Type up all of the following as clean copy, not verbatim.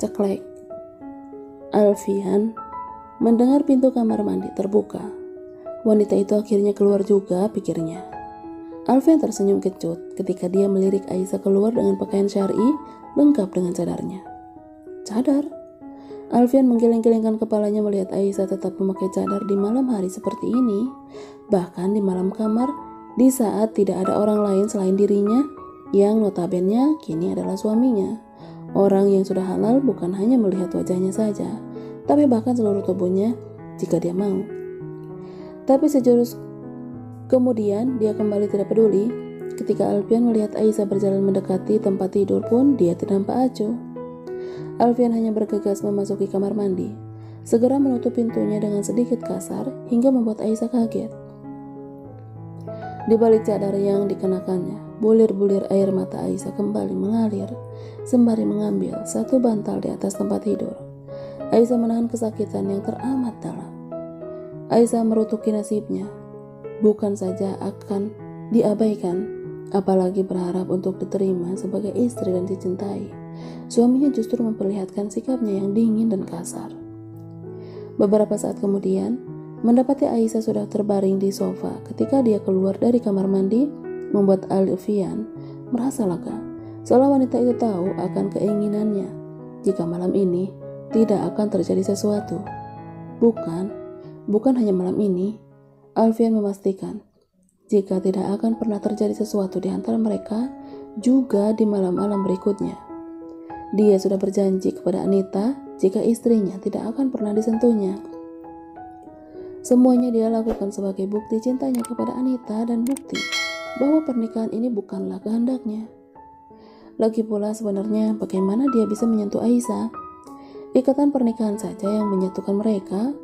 Ceklek. Alfian mendengar pintu kamar mandi terbuka. Wanita itu akhirnya keluar juga, pikirnya. Alfian tersenyum kecut ketika dia melirik Aisyah keluar dengan pakaian syar'i lengkap dengan cadarnya. Cadar? Alfian menggeleng-gelengkan kepalanya melihat Aisyah tetap memakai cadar di malam hari seperti ini, bahkan di malam kamar, di saat tidak ada orang lain selain dirinya, yang notabene kini adalah suaminya. Orang yang sudah halal bukan hanya melihat wajahnya saja, tapi bahkan seluruh tubuhnya jika dia mau. Tapi sejurus kemudian dia kembali tidak peduli. Ketika Alfian melihat Aisyah berjalan mendekati tempat tidur pun dia tidak nampak acuh. Alfian hanya bergegas memasuki kamar mandi, segera menutup pintunya dengan sedikit kasar hingga membuat Aisyah kaget. Di balik cadar yang dikenakannya, bulir-bulir air mata Aisyah kembali mengalir sembari mengambil satu bantal di atas tempat tidur. Aisyah menahan kesakitan yang teramat dalam. Aisyah merutuki nasibnya, bukan saja akan diabaikan, apalagi berharap untuk diterima sebagai istri dan dicintai. Suaminya justru memperlihatkan sikapnya yang dingin dan kasar. Beberapa saat kemudian, mendapati Aisyah sudah terbaring di sofa ketika dia keluar dari kamar mandi, membuat Alfian merasa lega, seolah wanita itu tahu akan keinginannya jika malam ini tidak akan terjadi sesuatu. Bukan hanya malam ini, Alfian memastikan jika tidak akan pernah terjadi sesuatu di antara mereka, juga di malam-malam berikutnya. Dia sudah berjanji kepada Anita jika istrinya tidak akan pernah disentuhnya. Semuanya dia lakukan sebagai bukti cintanya kepada Anita dan bukti bahwa pernikahan ini bukanlah kehendaknya. Lagi pula sebenarnya bagaimana dia bisa menyentuh Aisyah? Ikatan pernikahan saja yang menyatukan mereka,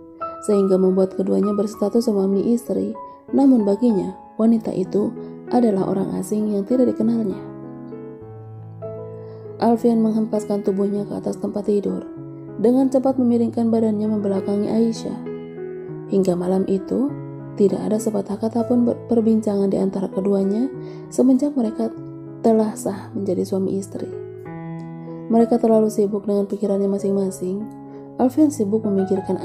sehingga membuat keduanya berstatus suami istri. Namun baginya, wanita itu adalah orang asing yang tidak dikenalnya. Alfian menghempaskan tubuhnya ke atas tempat tidur, dengan cepat memiringkan badannya membelakangi Aisyah. Hingga malam itu, tidak ada sepatah kata pun perbincangan di antara keduanya semenjak mereka telah sah menjadi suami istri. Mereka terlalu sibuk dengan pikirannya masing-masing. Alfian sibuk memikirkan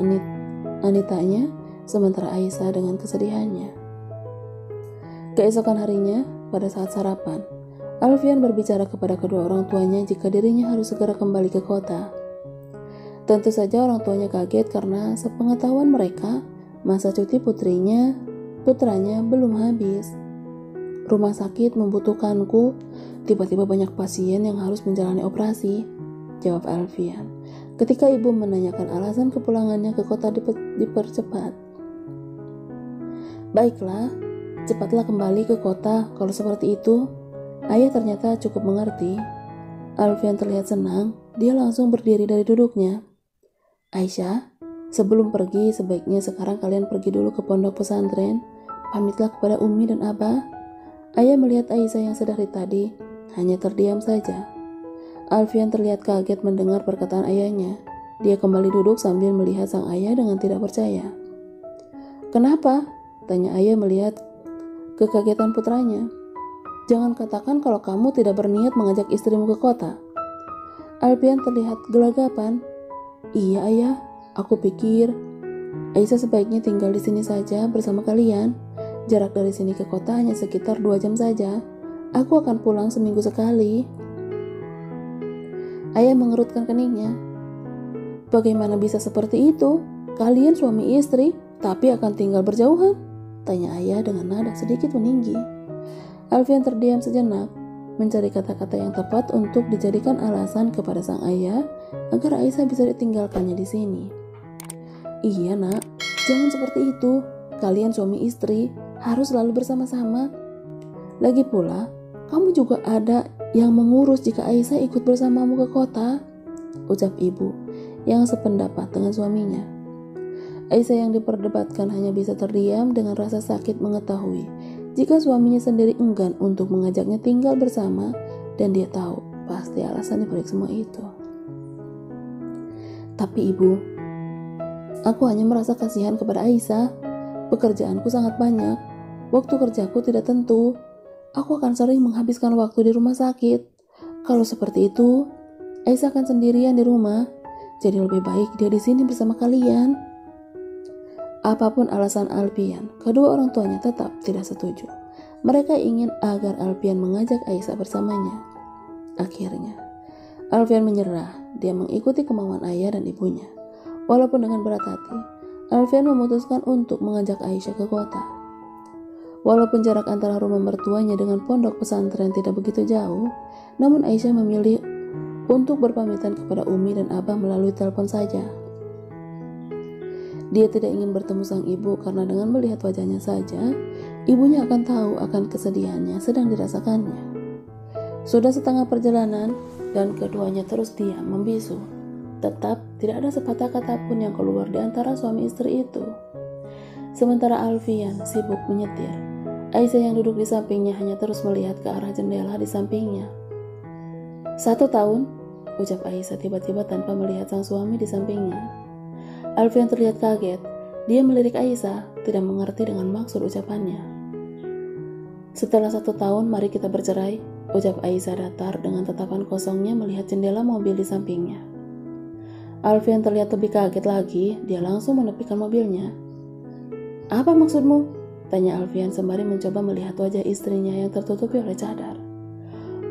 Anitanya, sementara Aisyah dengan kesedihannya. Keesokan harinya, pada saat sarapan, Alfian berbicara kepada kedua orang tuanya jika dirinya harus segera kembali ke kota. Tentu saja orang tuanya kaget karena sepengetahuan mereka, masa cuti putranya belum habis. Rumah sakit membutuhkanku, tiba-tiba banyak pasien yang harus menjalani operasi, jawab Alfian. Ketika ibu menanyakan alasan kepulangannya ke kota dipercepat. Baiklah, cepatlah kembali ke kota kalau seperti itu. Ayah ternyata cukup mengerti. Alfian terlihat senang, dia langsung berdiri dari duduknya. Aisyah, sebelum pergi, sebaiknya sekarang kalian pergi dulu ke pondok pesantren. Pamitlah kepada Umi dan Abah. Ayah melihat Aisyah yang sedari tadi hanya terdiam saja. Alfian terlihat kaget mendengar perkataan ayahnya. Dia kembali duduk sambil melihat sang ayah dengan tidak percaya. Kenapa? Tanya ayah melihat kekagetan putranya. Jangan katakan kalau kamu tidak berniat mengajak istrimu ke kota. Alfian terlihat gelagapan. Iya ayah, aku pikir Aisyah sebaiknya tinggal di sini saja bersama kalian. Jarak dari sini ke kota hanya sekitar 2 jam saja. Aku akan pulang seminggu sekali. Ayah mengerutkan keningnya. Bagaimana bisa seperti itu? Kalian suami istri, tapi akan tinggal berjauhan? Tanya ayah dengan nada sedikit meninggi. Alfian terdiam sejenak, mencari kata-kata yang tepat untuk dijadikan alasan kepada sang ayah agar Aisyah bisa ditinggalkannya di sini. Iya nak, jangan seperti itu. Kalian suami istri harus selalu bersama-sama. Lagi pula, kamu juga ada yang mengurus jika Aisyah ikut bersamamu ke kota, ucap ibu yang sependapat dengan suaminya. Aisyah yang diperdebatkan hanya bisa terdiam dengan rasa sakit mengetahui jika suaminya sendiri enggan untuk mengajaknya tinggal bersama, dan dia tahu pasti alasan dibalik semua itu. Tapi ibu, aku hanya merasa kasihan kepada Aisyah. Pekerjaanku sangat banyak, waktu kerjaku tidak tentu. Aku akan sering menghabiskan waktu di rumah sakit. Kalau seperti itu, Aisyah kan sendirian di rumah, jadi lebih baik dia di sini bersama kalian. Apapun alasan Alfian, kedua orang tuanya tetap tidak setuju. Mereka ingin agar Alfian mengajak Aisyah bersamanya. Akhirnya, Alfian menyerah. Dia mengikuti kemauan ayah dan ibunya. Walaupun dengan berat hati, Alfian memutuskan untuk mengajak Aisyah ke kota. Walaupun jarak antara rumah mertuanya dengan pondok pesantren tidak begitu jauh, namun Aisyah memilih untuk berpamitan kepada Umi dan Abah melalui telepon saja. Dia tidak ingin bertemu sang ibu karena dengan melihat wajahnya saja, ibunya akan tahu akan kesedihannya sedang dirasakannya. Sudah setengah perjalanan dan keduanya terus diam membisu. Tetap tidak ada sepatah kata pun yang keluar di antara suami istri itu. Sementara Alfian sibuk menyetir, Aisyah yang duduk di sampingnya hanya terus melihat ke arah jendela di sampingnya. 1 tahun, ucap Aisyah tiba-tiba tanpa melihat sang suami di sampingnya. Alfian terlihat kaget. Dia melirik Aisyah, tidak mengerti dengan maksud ucapannya. Setelah 1 tahun, mari kita bercerai, ucap Aisyah datar dengan tatapan kosongnya melihat jendela mobil di sampingnya. Alfian terlihat lebih kaget lagi. Dia langsung menepikan mobilnya. Apa maksudmu? Tanya Alfian sembari mencoba melihat wajah istrinya yang tertutupi oleh cadar.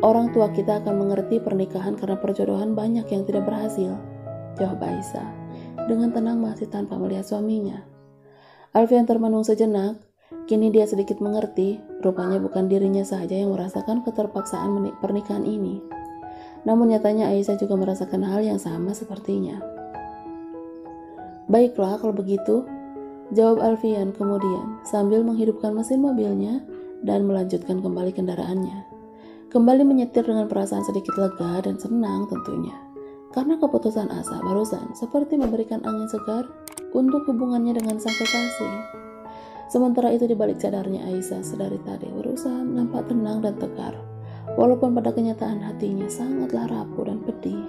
Orang tua kita akan mengerti pernikahan karena perjodohan banyak yang tidak berhasil, jawab Aisyah dengan tenang masih tanpa melihat suaminya. Alfian termenung sejenak. Kini dia sedikit mengerti, rupanya bukan dirinya saja yang merasakan keterpaksaan pernikahan ini. Namun nyatanya Aisyah juga merasakan hal yang sama sepertinya. Baiklah kalau begitu, jawab Alfian kemudian sambil menghidupkan mesin mobilnya dan melanjutkan kembali kendaraannya. Kembali menyetir dengan perasaan sedikit lega dan senang tentunya. Karena keputusan Asa barusan seperti memberikan angin segar untuk hubungannya dengan sang kekasih. Sementara itu di balik cadarnya Aisyah sedari tadi berusaha nampak tenang dan tegar, walaupun pada kenyataan hatinya sangatlah rapuh dan pedih.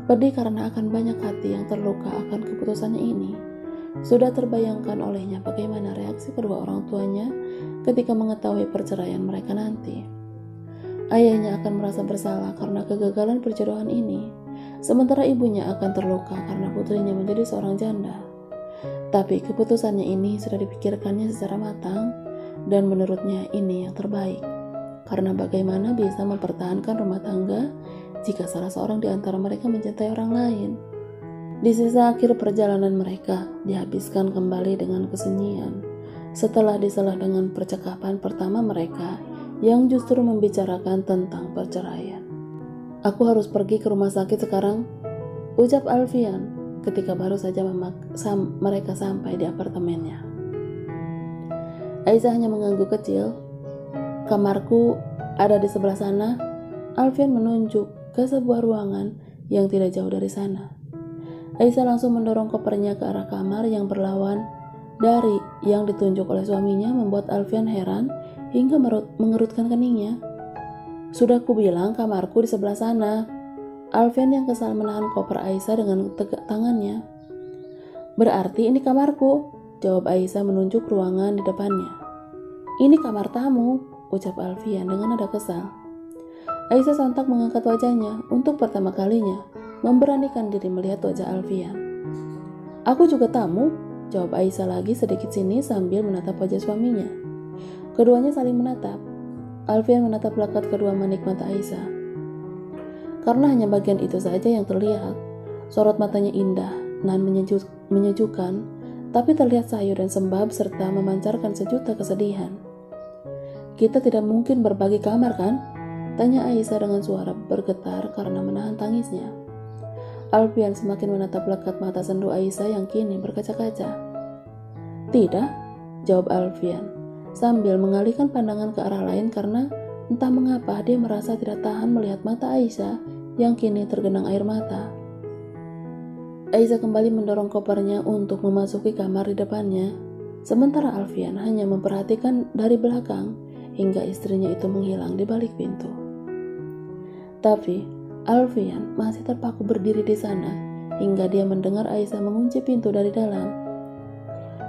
Pedih karena akan banyak hati yang terluka akan keputusannya ini. Sudah terbayangkan olehnya bagaimana reaksi kedua orang tuanya ketika mengetahui perceraian mereka nanti. Ayahnya akan merasa bersalah karena kegagalan perjodohan ini. Sementara ibunya akan terluka karena putrinya menjadi seorang janda. Tapi keputusannya ini sudah dipikirkannya secara matang dan menurutnya ini yang terbaik. Karena bagaimana bisa mempertahankan rumah tangga jika salah seorang di antara mereka mencintai orang lain. Di sisa akhir perjalanan mereka dihabiskan kembali dengan kesunyian. Setelah disela dengan percakapan pertama mereka yang justru membicarakan tentang perceraian. Aku harus pergi ke rumah sakit sekarang, ucap Alfian ketika baru saja mereka sampai di apartemennya. Aisyah hanya mengangguk kecil. Kamarku ada di sebelah sana. Alfian menunjuk ke sebuah ruangan yang tidak jauh dari sana. Aisyah langsung mendorong kopernya ke arah kamar yang berlawan dari yang ditunjuk oleh suaminya, membuat Alfian heran hingga mengerutkan keningnya. Sudah ku bilang kamarku di sebelah sana. Alfian yang kesal menahan koper Aisyah dengan tegak tangannya. Berarti ini kamarku, jawab Aisyah menunjuk ruangan di depannya. Ini kamar tamu, ucap Alfian dengan nada kesal. Aisyah sontak mengangkat wajahnya untuk pertama kalinya, memberanikan diri melihat wajah Alfian. Aku juga tamu, jawab Aisyah lagi sedikit sini sambil menatap wajah suaminya. Keduanya saling menatap. Alfian menatap lakat kedua manik mata Aisyah. Karena hanya bagian itu saja yang terlihat, sorot matanya indah dan menyejukkan, tapi terlihat sayu dan sembab serta memancarkan sejuta kesedihan. Kita tidak mungkin berbagi kamar kan? Tanya Aisyah dengan suara bergetar karena menahan tangisnya. Alfian semakin menatap lekat mata sendu Aisyah yang kini berkaca-kaca. Tidak, jawab Alfian sambil mengalihkan pandangan ke arah lain karena entah mengapa dia merasa tidak tahan melihat mata Aisyah yang kini tergenang air mata. Aisyah kembali mendorong kopernya untuk memasuki kamar di depannya, sementara Alfian hanya memperhatikan dari belakang hingga istrinya itu menghilang di balik pintu. Tapi Alfian masih terpaku berdiri di sana hingga dia mendengar Aisyah mengunci pintu dari dalam.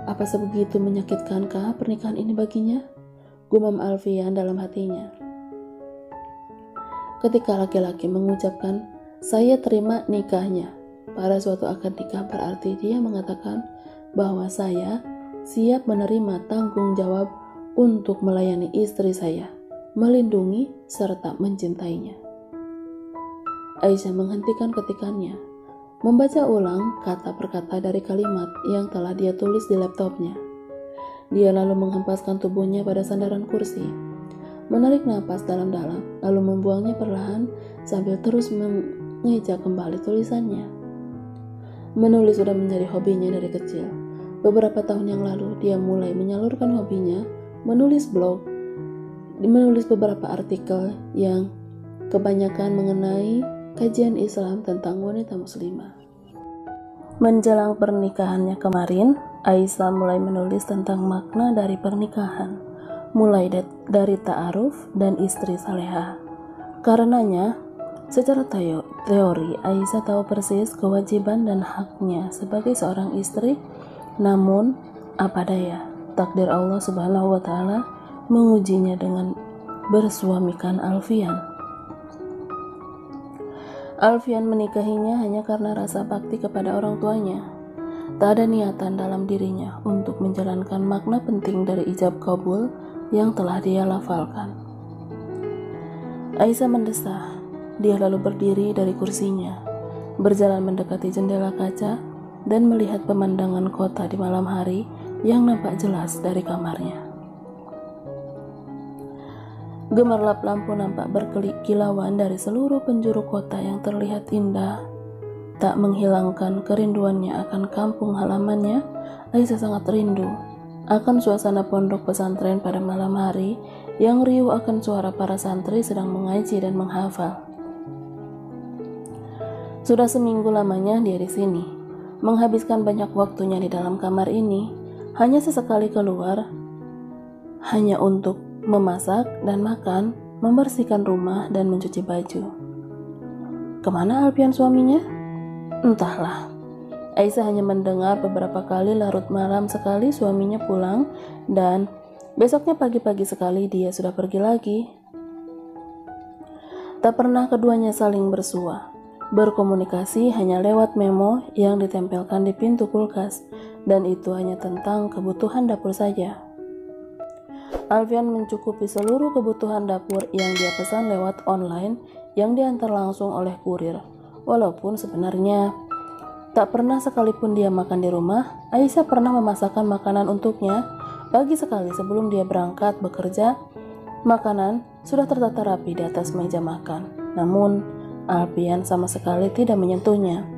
Apa sebegitu menyakitkankah pernikahan ini baginya? Gumam Alfian dalam hatinya. Ketika laki-laki mengucapkan Saya terima nikahnya. Pada suatu akad nikah berarti dia mengatakan bahwa saya siap menerima tanggung jawab untuk melayani istri saya, melindungi serta mencintainya. Aisyah menghentikan ketikannya, membaca ulang kata per kata dari kalimat yang telah dia tulis di laptopnya. Dia lalu menghempaskan tubuhnya pada sandaran kursi, menarik napas dalam-dalam, lalu membuangnya perlahan sambil terus mengeja kembali tulisannya. Menulis sudah menjadi hobinya dari kecil. Beberapa tahun yang lalu, dia mulai menyalurkan hobinya, menulis blog, menulis beberapa artikel yang kebanyakan mengenai kajian Islam tentang wanita muslimah. Menjelang pernikahannya kemarin, Aisyah mulai menulis tentang makna dari pernikahan, mulai dari ta'aruf dan istri salehah. Karenanya, secara teori, Aisyah tahu persis kewajiban dan haknya sebagai seorang istri, namun apa daya, takdir Allah Subhanahu wa Ta'ala mengujinya dengan bersuamikan Alfian. Alfian menikahinya hanya karena rasa bakti kepada orang tuanya. Tak ada niatan dalam dirinya untuk menjalankan makna penting dari ijab kabul yang telah dia lafalkan. Aisyah mendesah. Dia lalu berdiri dari kursinya, berjalan mendekati jendela kaca dan melihat pemandangan kota di malam hari yang nampak jelas dari kamarnya. Gemerlap lampu nampak berkilauan dari seluruh penjuru kota yang terlihat indah. Tak menghilangkan kerinduannya akan kampung halamannya, Aisyah sangat rindu akan suasana pondok pesantren pada malam hari yang riuh akan suara para santri sedang mengaji dan menghafal. Sudah seminggu lamanya dia di sini, menghabiskan banyak waktunya di dalam kamar ini, hanya sesekali keluar, hanya untuk memasak dan makan, membersihkan rumah dan mencuci baju. Kemana Alfian suaminya? Entahlah. Aisyah hanya mendengar beberapa kali larut malam sekali suaminya pulang dan besoknya pagi-pagi sekali dia sudah pergi lagi. Tak pernah keduanya saling bersua. Berkomunikasi hanya lewat memo yang ditempelkan di pintu kulkas, dan itu hanya tentang kebutuhan dapur saja. Alfian mencukupi seluruh kebutuhan dapur yang dia pesan lewat online yang diantar langsung oleh kurir. Walaupun sebenarnya tak pernah sekalipun dia makan di rumah, Aisyah pernah memasakkan makanan untuknya. Pagi sekali sebelum dia berangkat bekerja, makanan sudah tertata rapi di atas meja makan. Namun, Alfian sama sekali tidak menyentuhnya.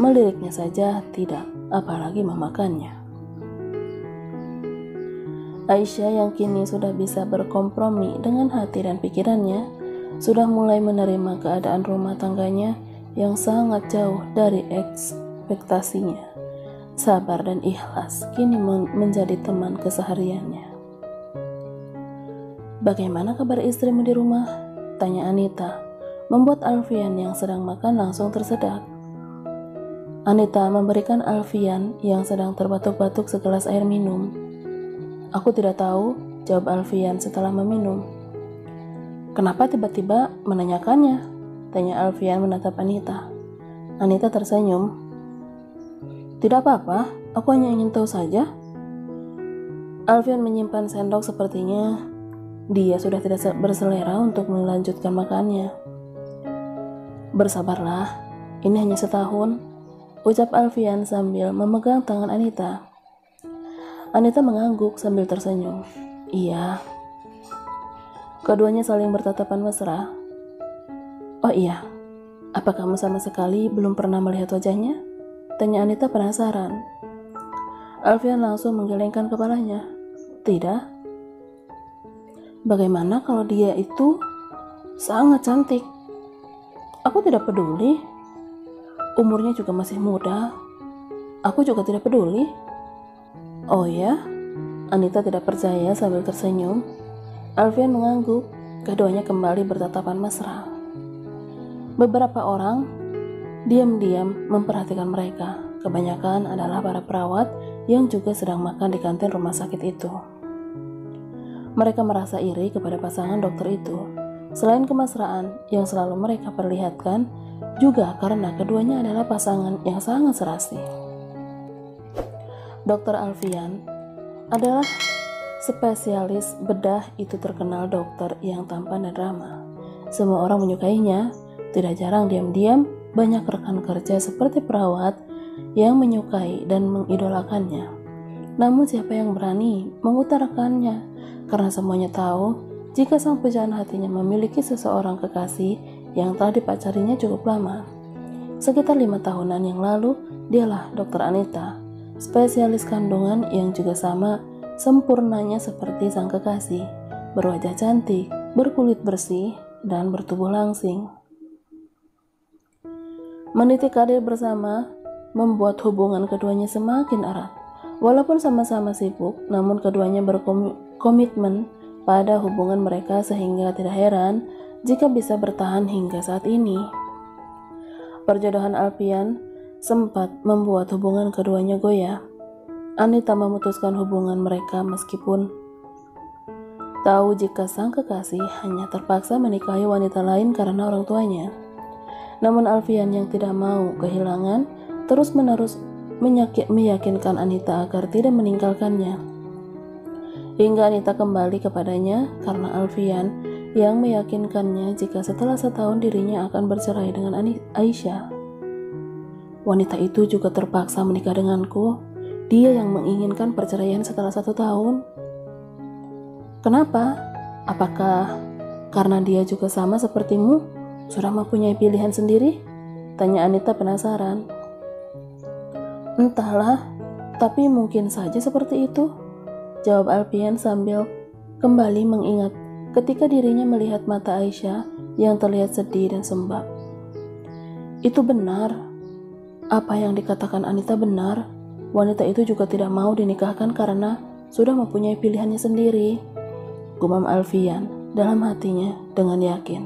Meliriknya saja tidak, apalagi memakannya. Aisyah yang kini sudah bisa berkompromi dengan hati dan pikirannya, sudah mulai menerima keadaan rumah tangganya yang sangat jauh dari ekspektasinya. Sabar dan ikhlas kini menjadi teman kesehariannya. "Bagaimana kabar istrimu di rumah?" tanya Anita, membuat Alfian yang sedang makan langsung tersedak. Anita memberikan Alfian yang sedang terbatuk-batuk segelas air minum. "Aku tidak tahu," jawab Alfian setelah meminum. "Kenapa tiba-tiba menanyakannya?" tanya Alfian menatap Anita. Anita tersenyum. "Tidak apa-apa, aku hanya ingin tahu saja." Alfian menyimpan sendok, sepertinya dia sudah tidak berselera untuk melanjutkan makannya. "Bersabarlah, ini hanya setahun," ucap Alfian sambil memegang tangan Anita. Anita mengangguk sambil tersenyum. "Iya." Keduanya saling bertatapan mesra. "Oh iya, apa kamu sama sekali belum pernah melihat wajahnya?" tanya Anita penasaran. Alfian langsung menggelengkan kepalanya. "Tidak." "Bagaimana kalau dia itu sangat cantik?" "Aku tidak peduli. Umurnya juga masih muda. Aku juga tidak peduli." "Oh ya?" Anita tidak percaya sambil tersenyum. Alfian mengangguk. Keduanya kembali bertatapan mesra. Beberapa orang diam-diam memperhatikan mereka. Kebanyakan adalah para perawat yang juga sedang makan di kantin rumah sakit itu. Mereka merasa iri kepada pasangan dokter itu. Selain kemesraan yang selalu mereka perlihatkan, juga karena keduanya adalah pasangan yang sangat serasi. Dr. Alfian adalah spesialis bedah, itu terkenal dokter yang tampan dan ramah. Semua orang menyukainya, tidak jarang diam-diam banyak rekan kerja seperti perawat yang menyukai dan mengidolakannya. Namun siapa yang berani mengutarakannya? Karena semuanya tahu jika sang pujaan hatinya memiliki seseorang kekasih yang telah dipacarinya cukup lama. Sekitar 5 tahunan yang lalu, dialah Dr. Anita, spesialis kandungan yang juga sama sempurnanya seperti sang kekasih, berwajah cantik, berkulit bersih, dan bertubuh langsing. Meniti karir bersama membuat hubungan keduanya semakin erat. Walaupun sama-sama sibuk, namun keduanya berkomitmen pada hubungan mereka sehingga tidak heran jika bisa bertahan hingga saat ini. Perjodohan Alfian sempat membuat hubungan keduanya goyah. Anita memutuskan hubungan mereka meskipun tahu jika sang kekasih hanya terpaksa menikahi wanita lain karena orang tuanya. Namun Alfian yang tidak mau kehilangan terus-menerus meyakinkan Anita agar tidak meninggalkannya. Hingga Anita kembali kepadanya karena Alfian yang meyakinkannya jika setelah setahun dirinya akan bercerai dengan Aisyah. Wanita itu juga terpaksa menikah denganku. Dia yang menginginkan perceraian setelah 1 tahun. Kenapa? Apakah karena dia juga sama sepertimu, sudah mempunyai pilihan sendiri? Tanya Anita penasaran. Entahlah, tapi mungkin saja seperti itu, jawab Alfian sambil kembali mengingat ketika dirinya melihat mata Aisyah yang terlihat sedih dan sembab. Itu benar. Apa yang dikatakan Anita benar. Wanita itu juga tidak mau dinikahkan karena sudah mempunyai pilihannya sendiri, gumam Alfian dalam hatinya dengan yakin.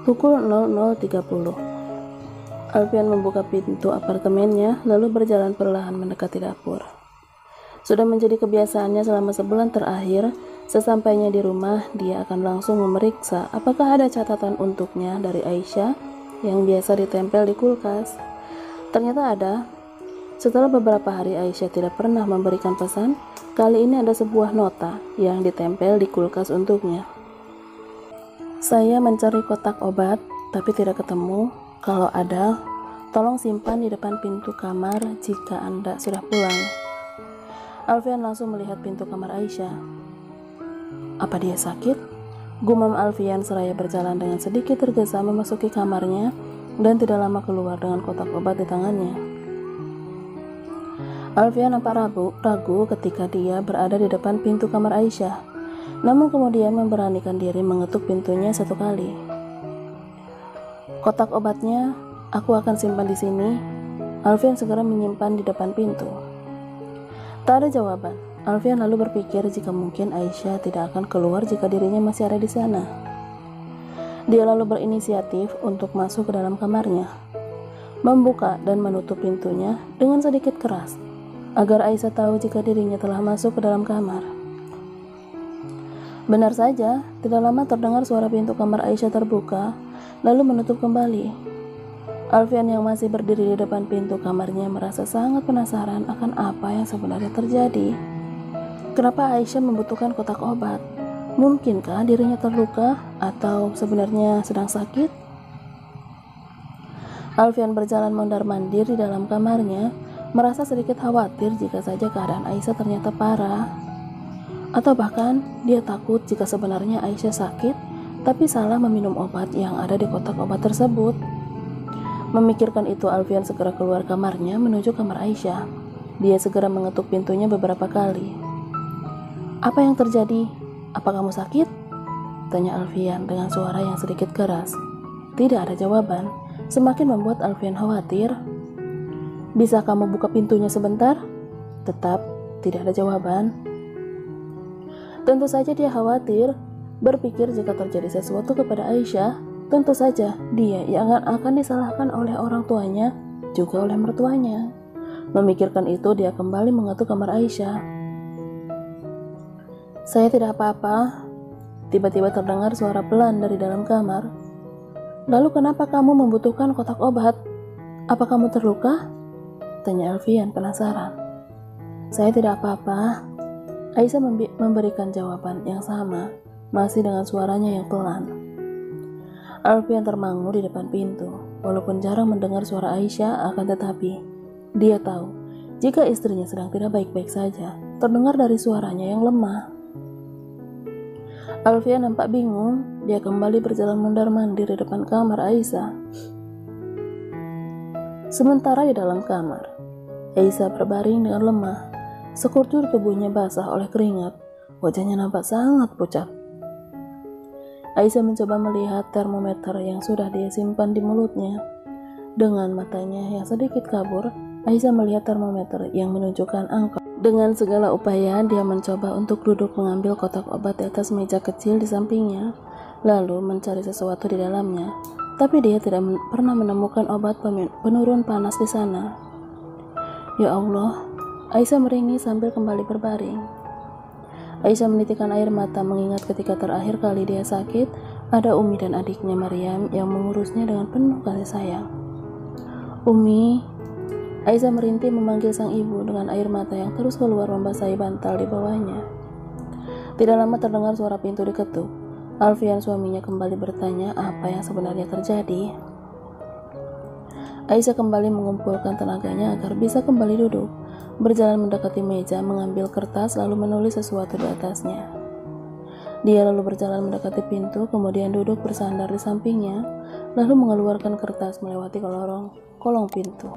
Pukul 00.30. Alfian membuka pintu apartemennya lalu berjalan perlahan mendekati dapur. Sudah menjadi kebiasaannya selama sebulan terakhir, sesampainya di rumah dia akan langsung memeriksa apakah ada catatan untuknya dari Aisyah yang biasa ditempel di kulkas. Ternyata ada. Setelah beberapa hari Aisyah tidak pernah memberikan pesan, kali ini ada sebuah nota yang ditempel di kulkas untuknya. Saya mencari kotak obat tapi tidak ketemu. Kalau ada, tolong simpan di depan pintu kamar jika Anda sudah pulang. Alfian langsung melihat pintu kamar Aisyah. Apa dia sakit? Gumam Alfian seraya berjalan dengan sedikit tergesa memasuki kamarnya dan tidak lama keluar dengan kotak obat di tangannya. Alfian nampak ragu ketika dia berada di depan pintu kamar Aisyah, namun kemudian memberanikan diri mengetuk pintunya 1 kali. Kotak obatnya aku akan simpan di sini. Alfian segera menyimpan di depan pintu. Tak ada jawaban. Alfian lalu berpikir jika mungkin Aisyah tidak akan keluar jika dirinya masih ada di sana. Dia lalu berinisiatif untuk masuk ke dalam kamarnya, membuka dan menutup pintunya dengan sedikit keras, agar Aisyah tahu jika dirinya telah masuk ke dalam kamar. Benar saja, tidak lama terdengar suara pintu kamar Aisyah terbuka, lalu menutup kembali. Alfian yang masih berdiri di depan pintu kamarnya merasa sangat penasaran akan apa yang sebenarnya terjadi. Kenapa Aisyah membutuhkan kotak obat? Mungkinkah dirinya terluka atau sebenarnya sedang sakit? Alfian berjalan mondar-mandir di dalam kamarnya, merasa sedikit khawatir jika saja keadaan Aisyah ternyata parah. Atau bahkan dia takut jika sebenarnya Aisyah sakit, tapi salah meminum obat yang ada di kotak obat tersebut. Memikirkan itu, Alfian segera keluar kamarnya menuju kamar Aisyah. Dia segera mengetuk pintunya beberapa kali. Apa yang terjadi? Apa kamu sakit? Tanya Alfian dengan suara yang sedikit keras. Tidak ada jawaban, semakin membuat Alfian khawatir. Bisa kamu buka pintunya sebentar? Tetap tidak ada jawaban. Tentu saja dia khawatir, berpikir jika terjadi sesuatu kepada Aisyah, tentu saja dia yang akan disalahkan oleh orang tuanya, juga oleh mertuanya. Memikirkan itu, dia kembali mengetuk kamar Aisyah. Saya tidak apa-apa. Tiba-tiba terdengar suara pelan dari dalam kamar. "Lalu kenapa kamu membutuhkan kotak obat? Apa kamu terluka?" tanya Alfian penasaran. "Saya tidak apa-apa." Aisyah memberikan jawaban yang sama, masih dengan suaranya yang pelan. Alfian termangu di depan pintu. Walaupun jarang mendengar suara Aisyah, akan tetapi dia tahu jika istrinya sedang tidak baik-baik saja, terdengar dari suaranya yang lemah. Alfian nampak bingung. Dia kembali berjalan mondar-mandir di depan kamar Aisyah. Sementara di dalam kamar, Aisyah berbaring dengan lemah. Sekujur tubuhnya basah oleh keringat. Wajahnya nampak sangat pucat. Aisyah mencoba melihat termometer yang sudah dia simpan di mulutnya. Dengan matanya yang sedikit kabur, Aisyah melihat termometer yang menunjukkan angka. Dengan segala upaya, dia mencoba untuk duduk mengambil kotak obat di atas meja kecil di sampingnya, lalu mencari sesuatu di dalamnya. Tapi dia tidak pernah menemukan obat penurun panas di sana. Ya Allah, Aisyah meringis sambil kembali berbaring. Aisyah menitikkan air mata mengingat ketika terakhir kali dia sakit, ada Umi dan adiknya Maryam yang mengurusnya dengan penuh kasih sayang. "Umi." Aisyah merintih memanggil sang ibu dengan air mata yang terus keluar membasahi bantal di bawahnya. Tidak lama terdengar suara pintu diketuk. Alfian, suaminya, kembali bertanya apa yang sebenarnya terjadi. Aisyah kembali mengumpulkan tenaganya agar bisa kembali duduk. Berjalan mendekati meja, mengambil kertas lalu menulis sesuatu di atasnya. Dia lalu berjalan mendekati pintu, kemudian duduk bersandar di sampingnya, lalu mengeluarkan kertas melewati kolong pintu.